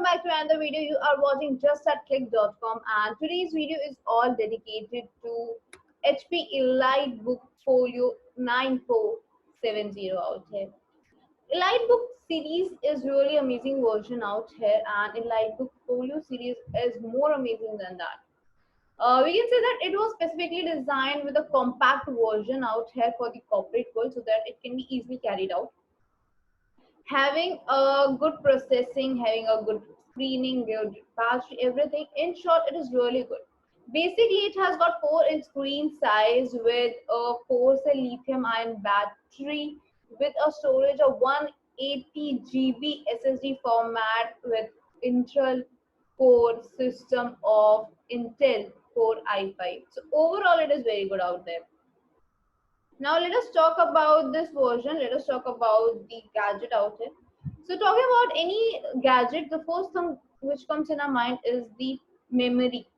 back to another video. You are watching justatclick.com, and today's video is all dedicated to HP Elite Book Folio 9470 out here. Elite Book series is really amazing version out here, and Elite Book Folio series is more amazing than that. We can say that it was specifically designed with a compact version out here for the corporate world so that it can be easily carried out, having a good processing, having a good screening, good battery, everything. In short, it is really good. Basically, it has got 4-inch screen size with a 4-cell lithium-ion battery with a storage of 180 GB SSD format with Intel Core system of Intel Core i5. So overall, it is very good out there. Now let us talk about this version. Let us talk about the gadget out here. So talking about any gadget, the first thing which comes in our mind is the memory,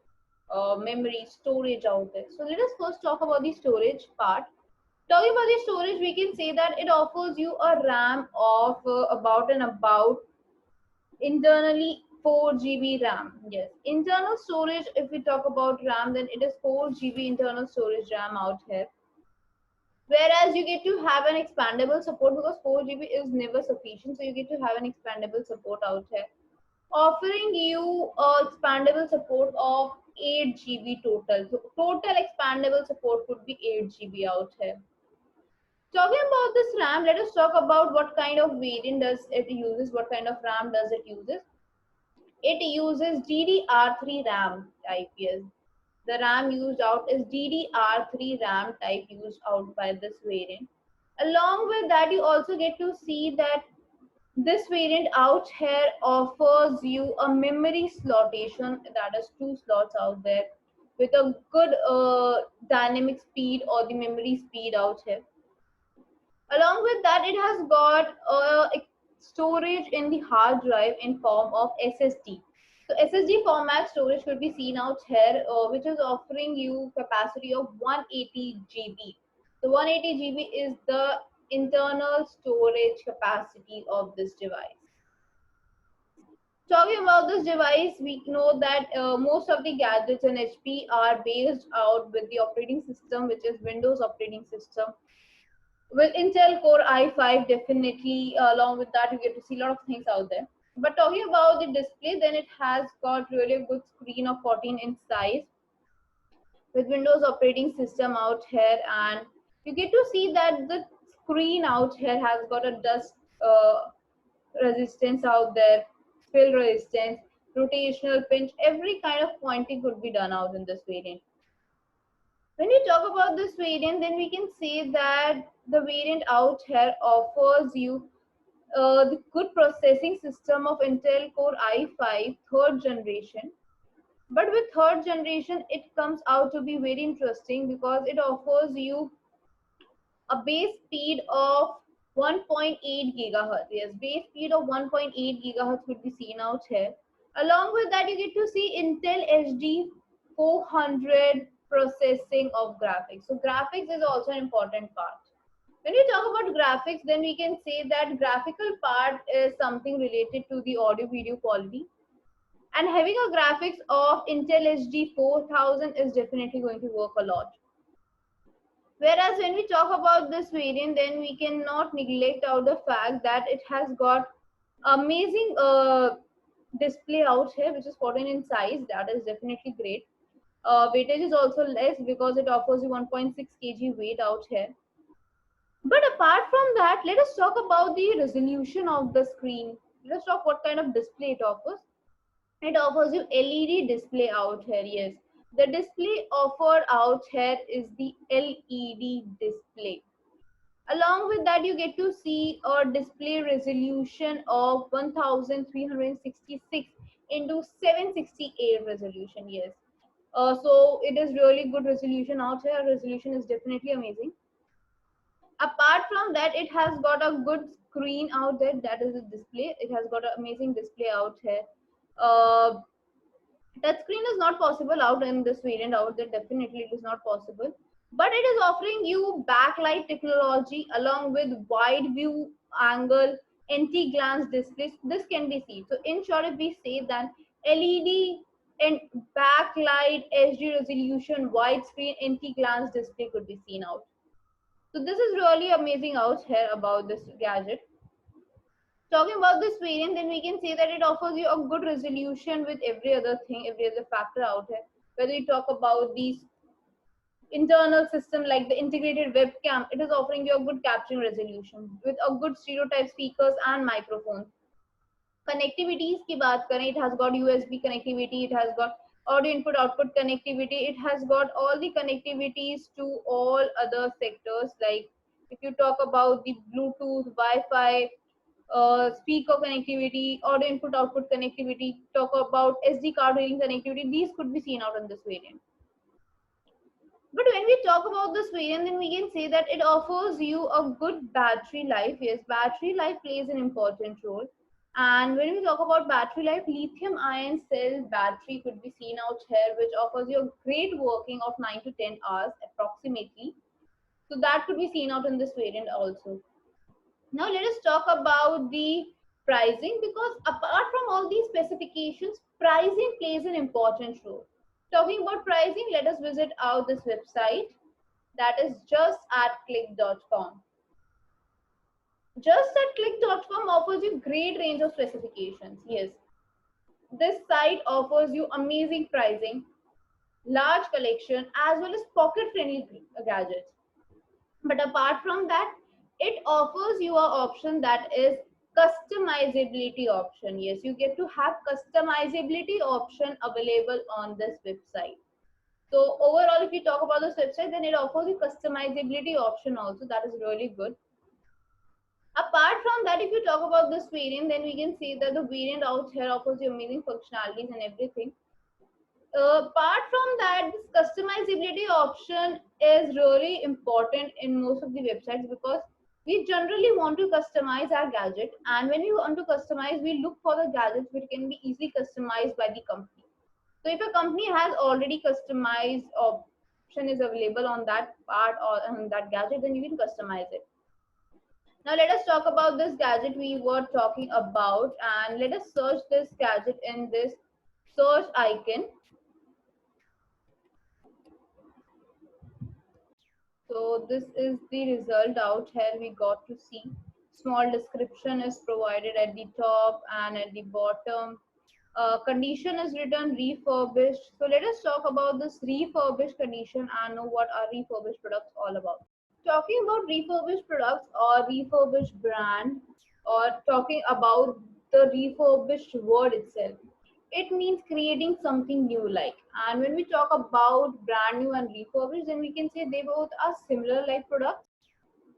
memory storage out there. So let us first talk about the storage part. Talking about the storage, we can say that it offers you a RAM of about internally 4 GB RAM. Yes, internal storage. If we talk about RAM, then it is 4 GB internal storage RAM out here, whereas you get to have an expandable support because 4 GB is never sufficient, so you get to have an expandable support out here, offering you a expandable support of 8 GB total. So total expandable support could be 8 GB out here. Talking about this RAM, let us talk about what kind of variant does it uses, what kind of RAM does it uses. It uses DDR3 RAM type. Yes, the RAM used out is DDR3 RAM type used out by this variant. Along with that, you also get to see that this variant out here offers you a memory slotation, that is 2 slots out there with a good dynamic speed or the memory speed out here. Along with that, it has got storage in the hard drive in form of SSD. So SSD format storage could be seen out here, which is offering you capacity of 180 GB. So 180 GB is the internal storage capacity of this device. Talking about this device, we know that most of the gadgets in HP are based out with the operating system, which is Windows operating system. With Intel Core i5, definitely, along with that, you get to see a lot of things out there. But talking about the display, then it has got really a good screen of 14-inch size with Windows operating system out here, and you get to see that the screen out here has got a dust resistance out there, spill resistance, rotational pinch, every kind of pointing could be done out in this variant. When we talk about this variant, then we can say that the variant out here offers you the good processing system of Intel Core i5 third generation. But with third generation, it comes out to be very interesting because it offers you a base speed of 1.8 gigahertz. Yes, base speed of 1.8 gigahertz could be seen out here. Along with that, you get to see Intel HD 400 processing of graphics. So graphics is also an important part. When we talk about graphics, then we can say that graphical part is something related to the audio video quality. And having a graphics of Intel HD 4000 is definitely going to work a lot. Whereas when we talk about this variant, then we cannot neglect out the fact that it has got amazing display out here, which is 14 in size. That is definitely great. Weightage is also less because it offers you 1.6 kg weight out here. But apart from that, let us talk about the resolution of the screen. Let us talk what kind of display it offers. It offers you LED display out here. Yes, the display offered out here is the LED display. Along with that, you get to see a display resolution of 1366 into 768 resolution. Yes, so it is really good resolution out here. Resolution is definitely amazing. Apart from that, it has got a good screen out there, that is a display. It has got an amazing display out here. Touch screen is not possible out in this variant out there, definitely it is not possible, but it is offering you backlight technology along with wide view angle anti-glance displays. This can be seen. So in short, if we say that LED and backlight, HD resolution, widescreen, anti-glance display could be seen out. So this is really amazing out here about this gadget. Talking about this variant, then we can say that it offers you a good resolution with every other thing, every other factor out here. Whether you talk about these internal system like the integrated webcam, it is offering you a good capturing resolution with a good stereotype speakers and microphones. Connectivities की बात करें, it has got USB connectivity, it has got audio input output connectivity, it has got all the connectivities to all other sectors. Like if you talk about the Bluetooth, Wi-Fi, speaker connectivity, audio input output connectivity, talk about SD card reading connectivity, these could be seen out in this variant. But when we talk about this variant, then we can say that it offers you a good battery life. Yes, battery life plays an important role. And when we talk about battery life, lithium ion cell battery could be seen out here, which offers you a great working of 9 to 10 hours approximately. So that could be seen out in this variant also. Now let us talk about the pricing, because apart from all these specifications, pricing plays an important role. Talking about pricing, let us visit out this website, that is justatclick.com. Justatclick.com offers you great range of specifications. Yes, this site offers you amazing pricing, large collection, as well as pocket-friendly gadgets. But apart from that, it offers you an option that is customizability option. Yes, you get to have customizability option available on this website. So overall, if you talk about this website, then it offers you customizability option also. That is really good. Apart from that, if you talk about this variant, then we can see that the variant out here offers you amazing functionalities and everything. Apart from that, this customizability option is really important in most of the websites, because we generally want to customize our gadget, and when we want to customize, we look for the gadgets which can be easily customized by the company. So if a company has already customized option is available on that part or on that gadget, then you can customize it. Now let us talk about this gadget we were talking about, and let us search this gadget in this search icon. So this is the result out here. We got to see small description is provided at the top and at the bottom. Condition is written refurbished. So let us talk about this refurbished condition and know what are refurbished products all about. Talking about refurbished products or refurbished brand, or talking about the refurbished word itself, it means creating something new like. And when we talk about brand new and refurbished, then we can say they both are similar like products.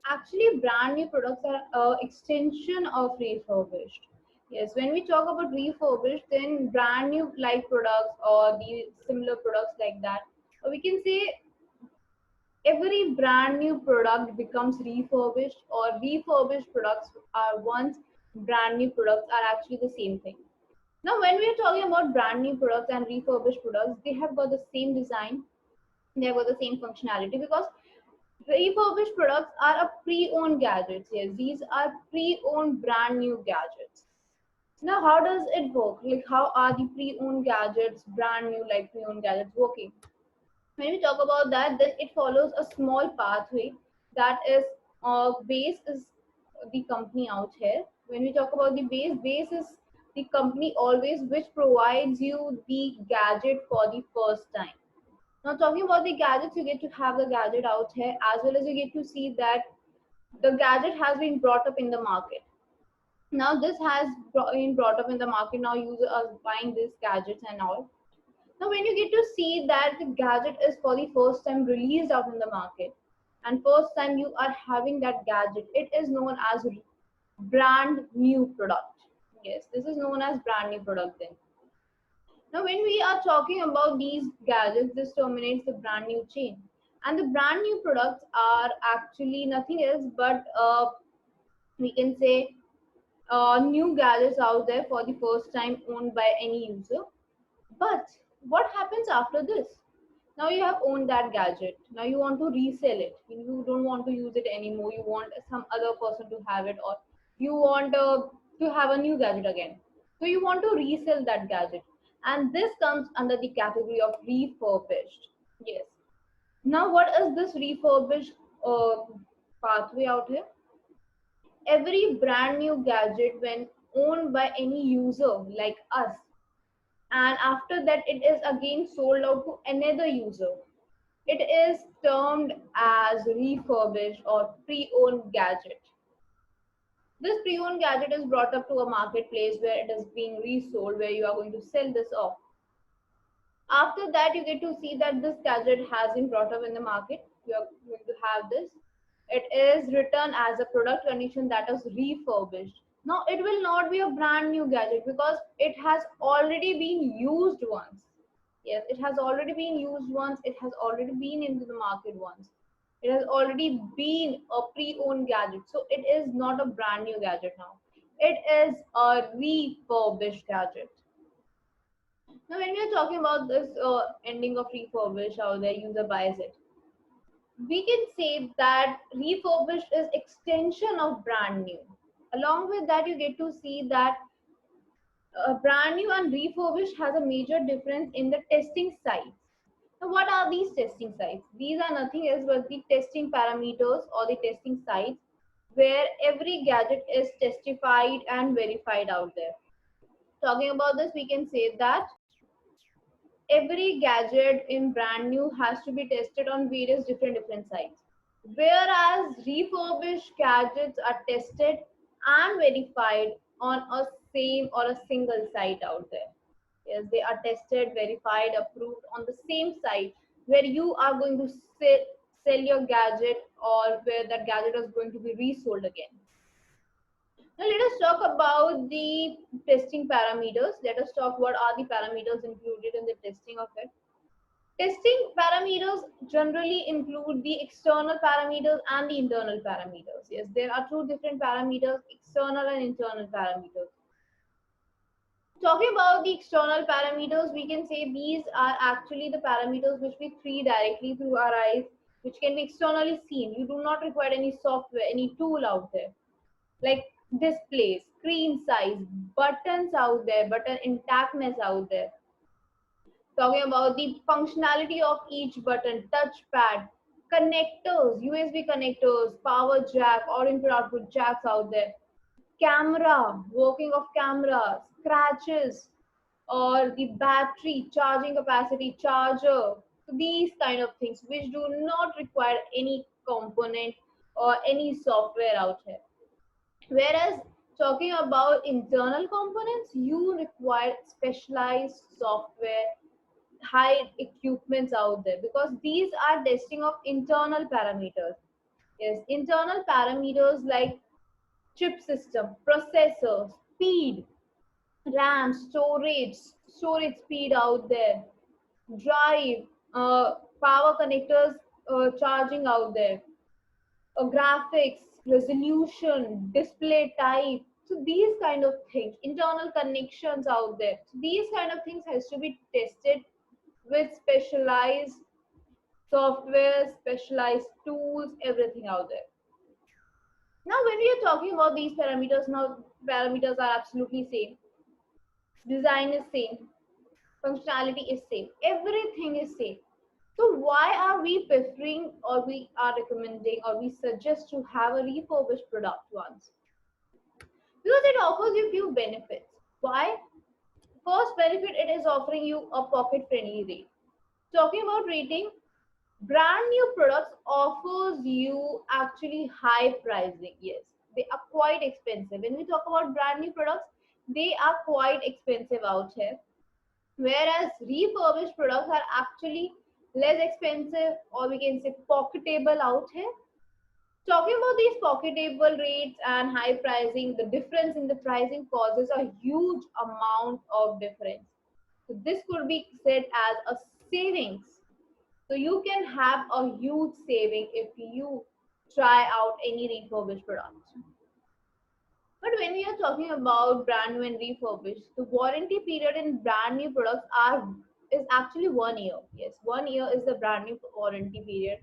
Actually, brand new products are extension of refurbished. Yes, when we talk about refurbished, then brand new like products or the similar products like that, we can say every brand new product becomes refurbished, or refurbished products are once brand new products are actually the same thing. Now, when we are talking about brand new products and refurbished products, they have got the same design, they have got the same functionality, because refurbished products are a pre-owned gadgets. Yes, these are pre-owned brand new gadgets. Now, how does it work? Like, how are the pre-owned gadgets, brand new like pre-owned gadgets working? When we talk about that, then it follows a small pathway, that is base is the company out here. When we talk about the base is the company always which provides you the gadget for the first time. Now talking about the gadgets, you get to have the gadget out here, as well as you get to see that the gadget has been brought up in the market. Now this has been brought up in the market, now users are buying these gadgets and all. Now, when you get to see that the gadget is for the first time released out in the market, and first time you are having that gadget, it is known as brand new product. Yes, this is known as brand new product then. Now, when we are talking about these gadgets, this terminates the brand new chain. And the brand new products are actually nothing else but we can say new gadgets out there for the first time owned by any user. But what happens after this? Now you have owned that gadget. Now you want to resell it. You don't want to use it anymore. You want some other person to have it, or you want to have a new gadget again, so you want to resell that gadget, and this comes under the category of refurbished. Yes. Now what is this refurbished uh, pathway out here? Every brand new gadget when owned by any user like us, and after that it is again sold out to another user, it is termed as refurbished or pre-owned gadget. This pre-owned gadget is brought up to a marketplace where it is being resold, where you are going to sell this off. After that, you get to see that this gadget has been brought up in the market. You are going to have this. It is returned as a product condition that is refurbished. Now, it will not be a brand new gadget because it has already been used once. Yes, it has already been used once. It has already been into the market once. It has already been a pre-owned gadget. So it is not a brand new gadget now. It is a refurbished gadget. Now, when we are talking about this ending of refurbished, how the user buys it, we can say that refurbished is extension of brand new. Along with that, you get to see that brand new and refurbished has a major difference in the testing sites. Now, what are these testing sites? These are nothing else but the testing parameters or the testing sites where every gadget is testified and verified out there. Talking about this, we can say that every gadget in brand new has to be tested on various different sites, whereas refurbished gadgets are tested and verified on a same or a single site out there. Yes, they are tested, verified, approved on the same site where you are going to sell your gadget, or where that gadget is going to be resold again. Now let us talk about the testing parameters. Let us talk what are the parameters included in the testing of it. Testing parameters generally include the external parameters and the internal parameters. Yes, there are two different parameters, external and internal parameters. Talking about the external parameters, we can say these are actually the parameters which we see directly through our eyes, which can be externally seen. You do not require any software, any tool out there, like display, screen size, buttons out there, button intactness out there. Talking about the functionality of each button, touchpad, connectors, USB connectors, power jack or input output jacks out there, camera, working of camera, scratches, or the battery, charging capacity, charger. So these kind of things which do not require any component or any software out here. Whereas talking about internal components, you require specialized software, high equipments out there, because these are testing of internal parameters. Yes, internal parameters like chip system, processor, speed, RAM, storage speed out there, drive, power connectors, charging out there, graphics, resolution, display type. So these kind of things, internal connections out there. So these kind of things has to be tested with specialized software, specialized tools, everything out there. Now, when we are talking about these parameters, now parameters are absolutely same. Design is same, functionality is same, everything is same. So why are we preferring, or we are recommending, or we suggest to have a refurbished product once? Because it offers you few benefits. Why? First benefit, it is offering you a pocket friendly rate. Talking about rating, brand new products offers you actually high pricing. Yes, they are quite expensive. When we talk about brand new products, they are quite expensive out here, whereas refurbished products are actually less expensive, or we can say pocketable out here. Talking about these pocketable rates and high pricing, the difference in the pricing causes a huge amount of difference. So this could be said as a savings. So you can have a huge saving if you try out any refurbished products. But when we are talking about brand new and refurbished, the warranty period in brand new products are is actually 1 year. Yes, 1 year is the brand new warranty period.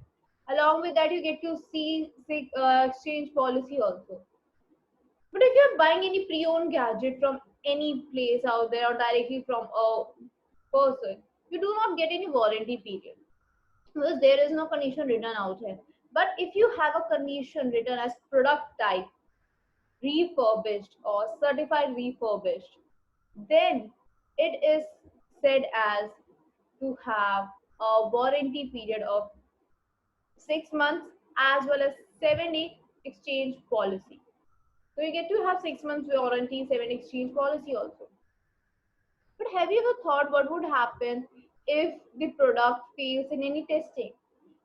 Along with that, you get to see exchange policy also. But if you're buying any pre-owned gadget from any place out there or directly from a person, you do not get any warranty period because there is no condition written out here. But if you have a condition written as product type, refurbished or certified refurbished, then it is said as to have a warranty period of 6 months as well as 7-day exchange policy. So you get to have 6 months warranty, 7 exchange policy also. But have you ever thought what would happen if the product fails in any testing?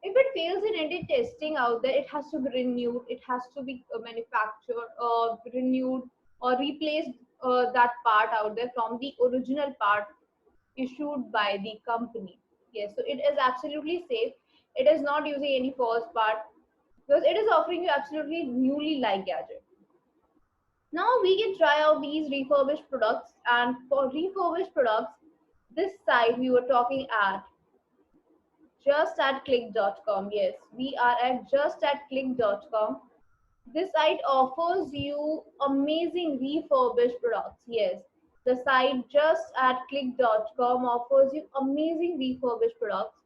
If it fails in any testing out there, it has to be renewed, it has to be manufactured, renewed, or replaced that part out there from the original part issued by the company. Yes, so it is absolutely safe. It is not using any false part because it is offering you absolutely newly like gadget. Now we can try out these refurbished products, and for refurbished products, this site we were talking at just at click.com. Yes, we are at just at click.com. This site offers you amazing refurbished products. Yes, the site just at click.com offers you amazing refurbished products.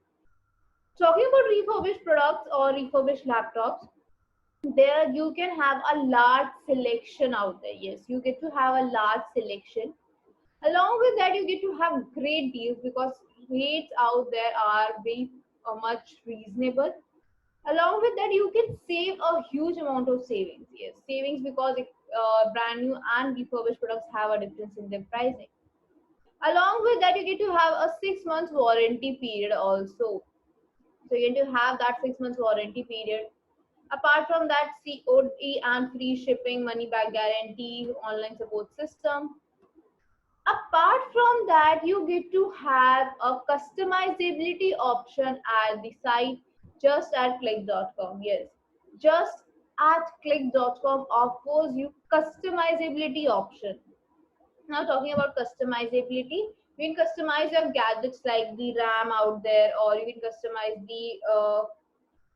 Talking about refurbished products or refurbished laptops, there you can have a large selection out there. Yes, you get to have a large selection. Along with that, you get to have great deals because rates out there are very much reasonable. Along with that, you can save a huge amount of savings. Yes, savings because brand new and refurbished products have a difference in their pricing. Along with that, you get to have a 6 months warranty period also. So you get to have that 6 months warranty period. Apart from that, COD and free shipping, money back guarantee, online support system. Apart from that, you get to have a customizability option at the site just at click.com. Yes, just at click.com offers you customizability option. Now talking about customizability, you can customize your gadgets like the RAM out there, or you can customize the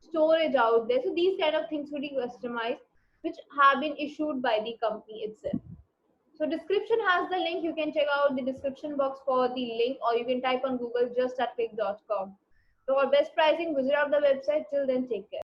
storage out there. So these kind of things will be customized, which have been issued by the company itself. So description has the link. You can check out the description box for the link, or you can type on Google just at click.com. So for best pricing, visit out the website. Till then, take care.